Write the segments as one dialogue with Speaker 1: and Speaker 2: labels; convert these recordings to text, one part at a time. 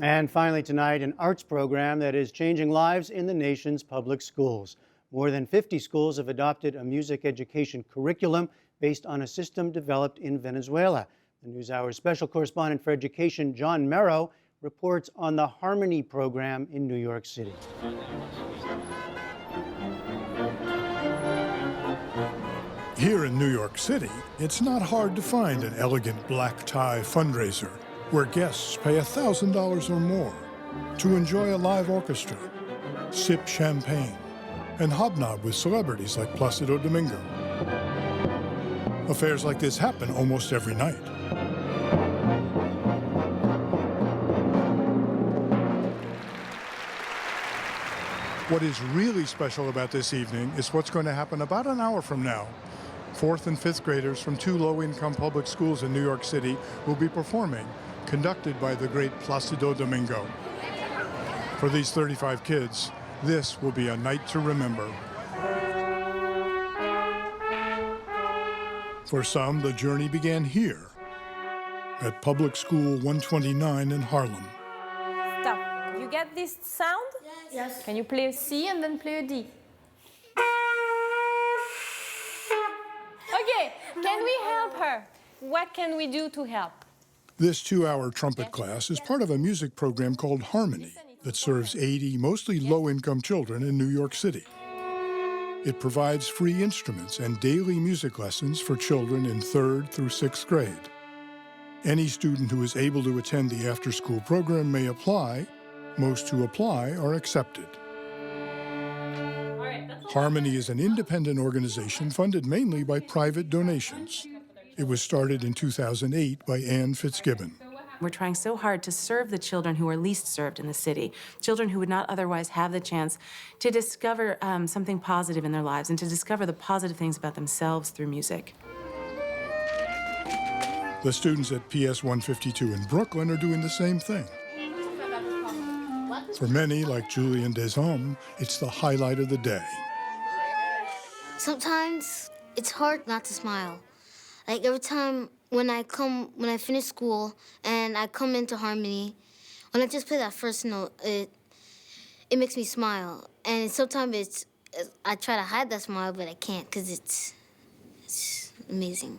Speaker 1: And finally tonight, an arts program that is changing lives in the nation's public schools. More than 50 schools have adopted a music education curriculum based on a system developed in Venezuela. The NewsHour special correspondent for education, John Merrow, reports on the Harmony program in New York City.
Speaker 2: Here in New York City, it's not hard to find an elegant black tie fundraiser where guests pay $1,000 or more to enjoy a live orchestra, sip champagne, and hobnob with celebrities like Placido Domingo. Affairs like this happen almost every night. What is really special about this evening is what's going to happen about an hour from now. 4th and 5th graders from 2 low-income public schools in New York City will be performing, conducted by the great Placido Domingo. For these 35 kids, this will be a night to remember. For some, the journey began here, at Public School 129 in Harlem.
Speaker 3: Stop. You get this sound?
Speaker 4: Yes.
Speaker 3: Can you play a C and then play a D? Okay, can we help her? What can we do to help?
Speaker 2: This 2-hour trumpet class is part of a music program called Harmony that serves 80 mostly low-income children in New York City. It provides free instruments and daily music lessons for children in 3rd through 6th grade. Any student who is able to attend the after-school program may apply. Most who apply are accepted. Harmony is an independent organization funded mainly by private donations. It was started in 2008 by Ann Fitzgibbon.
Speaker 5: We're trying so hard to serve the children who are least served in the city, children who would not otherwise have the chance to discover something positive in their lives and to discover the positive things about themselves through music.
Speaker 2: The students at PS 152 in Brooklyn are doing the same thing. For many, like Julian Deshommes, it's the highlight of the day.
Speaker 4: Sometimes it's hard not to smile. Like every time when I finish school and I come into Harmony, when I just play that first note, it makes me smile. And sometimes I try to hide that smile, but I can't because it's amazing.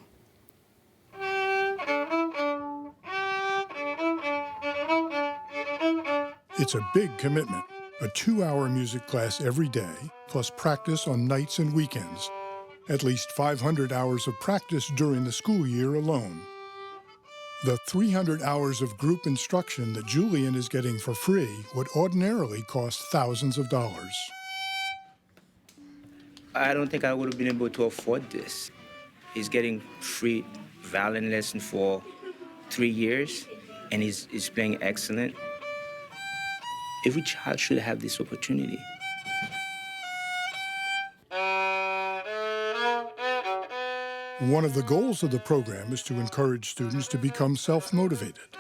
Speaker 2: It's a big commitment, a 2-hour music class every day, plus practice on nights and weekends. At least 500 hours of practice during the school year alone. The 300 hours of group instruction that Julian is getting for free would ordinarily cost thousands of dollars.
Speaker 6: I don't think I would have been able to afford this. He's getting free violin lesson for 3 years, and he's playing excellent. Every child should have this opportunity.
Speaker 2: One of the goals of the program is to encourage students to become self-motivated.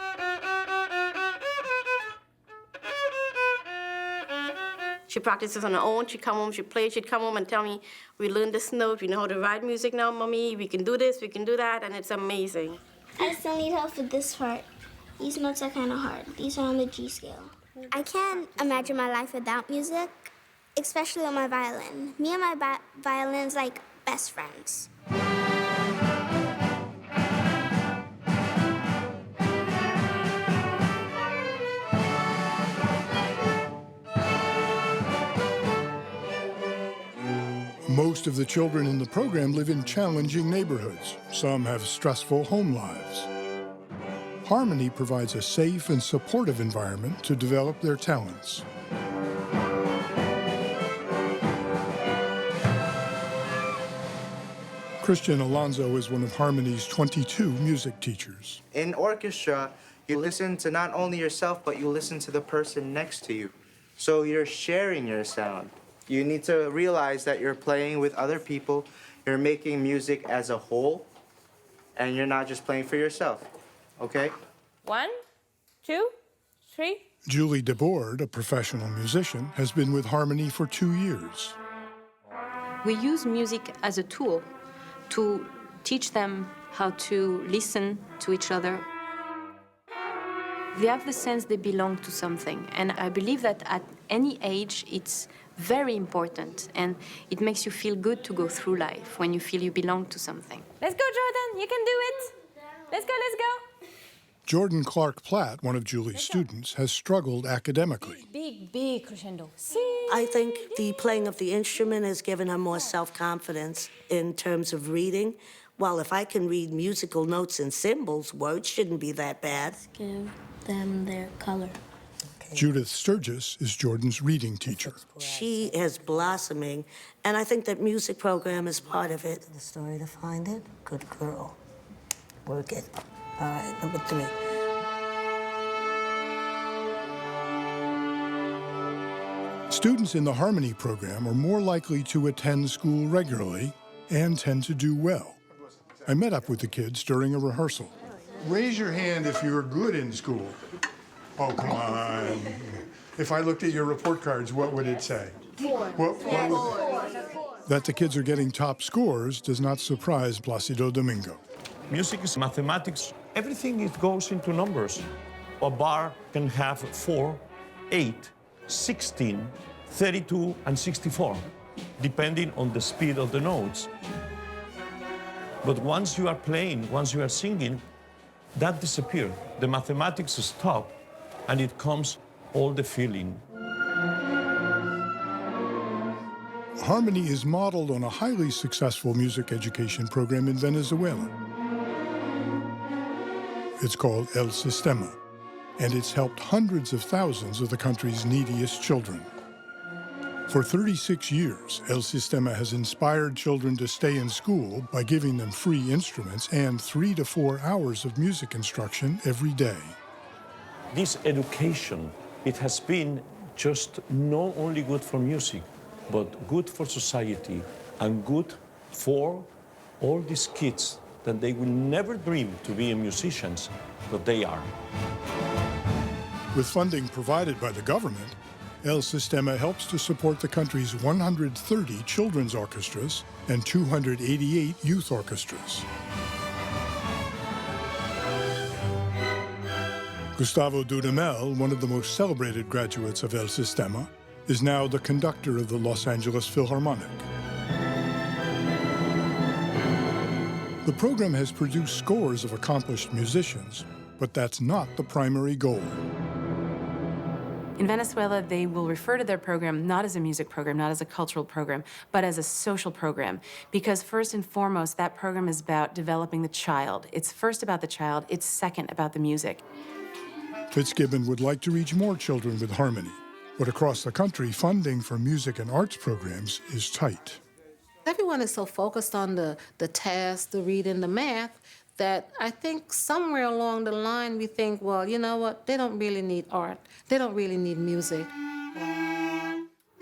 Speaker 7: She practices on her own. She'd come home, she'd play, she'd come home and tell me, we learned this note, we know how to write music now, Mommy, we can do this, we can do that, and it's amazing.
Speaker 8: I still need help with this part. These notes are kind of hard. These are on the G scale. I can't imagine my life without music, especially on my violin. Me and my violin's like best friends.
Speaker 2: Most of the children in the program live in challenging neighborhoods. Some have stressful home lives. Harmony provides a safe and supportive environment to develop their talents. Christian Alonso is one of Harmony's 22 music teachers.
Speaker 9: In orchestra, you listen to not only yourself, but you listen to the person next to you. So you're sharing your sound. You need to realize that you're playing with other people, you're making music as a whole, and you're not just playing for yourself, okay?
Speaker 3: 1, 2, 3.
Speaker 2: Julie DeBoard, a professional musician, has been with Harmony for 2 years.
Speaker 10: We use music as a tool to teach them how to listen to each other. They have the sense they belong to something, and I believe that at any age it's very important, and it makes you feel good to go through life when you feel you belong to something.
Speaker 3: Let's go, Jordan. You can do it. Let's go, let's go.
Speaker 2: Jordan Clark Platt, one of Julie's students, has struggled academically.
Speaker 3: Big crescendo.
Speaker 11: I think the playing of the instrument has given her more self-confidence in terms of reading. While if I can read musical notes and symbols, words shouldn't be that bad.
Speaker 8: Give them their color.
Speaker 2: Judith Sturgis is Jordan's reading teacher.
Speaker 11: She is blossoming, and I think that music program is part of it.
Speaker 12: The story to find it? Good girl. Work it. All right, number 3.
Speaker 2: Students in the Harmony program are more likely to attend school regularly and tend to do well. I met up with the kids during a rehearsal. Raise your hand if you're good in school. Oh, come on. If I looked at your report cards, what would it say? 4. That the kids are getting top scores does not surprise Placido Domingo.
Speaker 13: Music is mathematics. Everything goes into numbers. A bar can have 4, 8, 16, 32, and 64, depending on the speed of the notes. But once you are playing, once you are singing, that disappears. The mathematics stop, and it comes all the feeling.
Speaker 2: Harmony is modeled on a highly successful music education program in Venezuela. It's called El Sistema, and it's helped hundreds of thousands of the country's neediest children. For 36 years, El Sistema has inspired children to stay in school by giving them free instruments and 3 to 4 hours of music instruction every day.
Speaker 13: This education, it has been just not only good for music, but good for society and good for all these kids that they will never dream to be musicians, but they are.
Speaker 2: With funding provided by the government, El Sistema helps to support the country's 130 children's orchestras and 288 youth orchestras. Gustavo Dudamel, one of the most celebrated graduates of El Sistema, is now the conductor of the Los Angeles Philharmonic. The program has produced scores of accomplished musicians, but that's not the primary goal.
Speaker 5: In Venezuela, they will refer to their program not as a music program, not as a cultural program, but as a social program. Because first and foremost, that program is about developing the child. It's first about the child, it's second about the music.
Speaker 2: Fitzgibbon would like to reach more children with Harmony, but across the country, funding for music and arts programs is tight.
Speaker 14: Everyone is so focused on the task, the reading, the math, that I think somewhere along the line we think, well, you know what, they don't really need art. They don't really need music.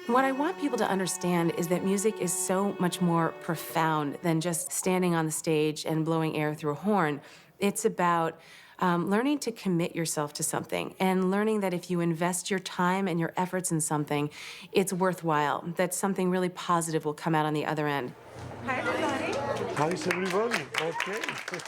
Speaker 5: What I want people to understand is that music is so much more profound than just standing on the stage and blowing air through a horn. It's about learning to commit yourself to something and learning that if you invest your time and your efforts in something, it's worthwhile, that something really positive will come out on the other end.
Speaker 3: Hi, everybody.
Speaker 13: How is everybody? Okay.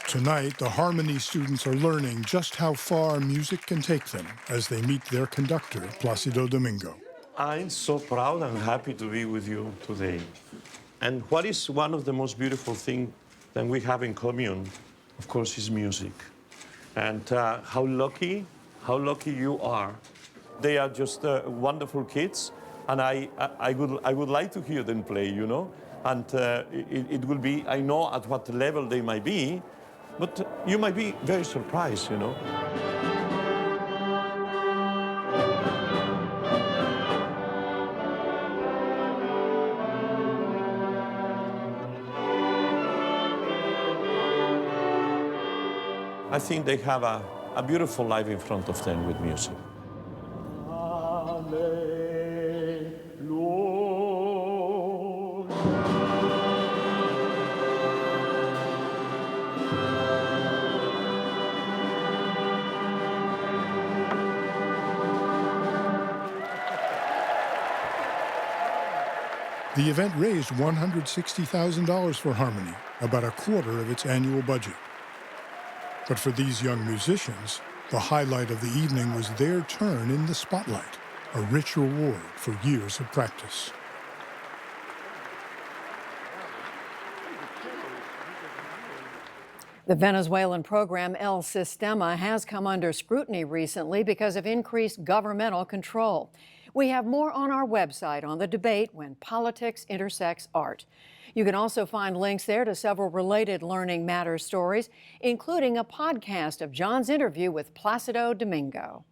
Speaker 2: Tonight, the Harmony students are learning just how far music can take them as they meet their conductor, Placido Domingo.
Speaker 13: I'm so proud and happy to be with you today. And what is one of the most beautiful things that we have in common, of course, is music. And how lucky you are. They are just wonderful kids, and I would like to hear them play, you know? And it will be, I know at what level they might be, but you might be very surprised, you know? I think they have a beautiful life in front of them with music.
Speaker 2: The event raised $160,000 for Harmony, about a quarter of its annual budget. But for these young musicians, the highlight of the evening was their turn in the spotlight, a rich reward for years of practice.
Speaker 15: The Venezuelan program El Sistema has come under scrutiny recently because of increased governmental control. We have more on our website on the debate when politics intersects art. You can also find links there to several related Learning Matters stories, including a podcast of John's interview with Placido Domingo.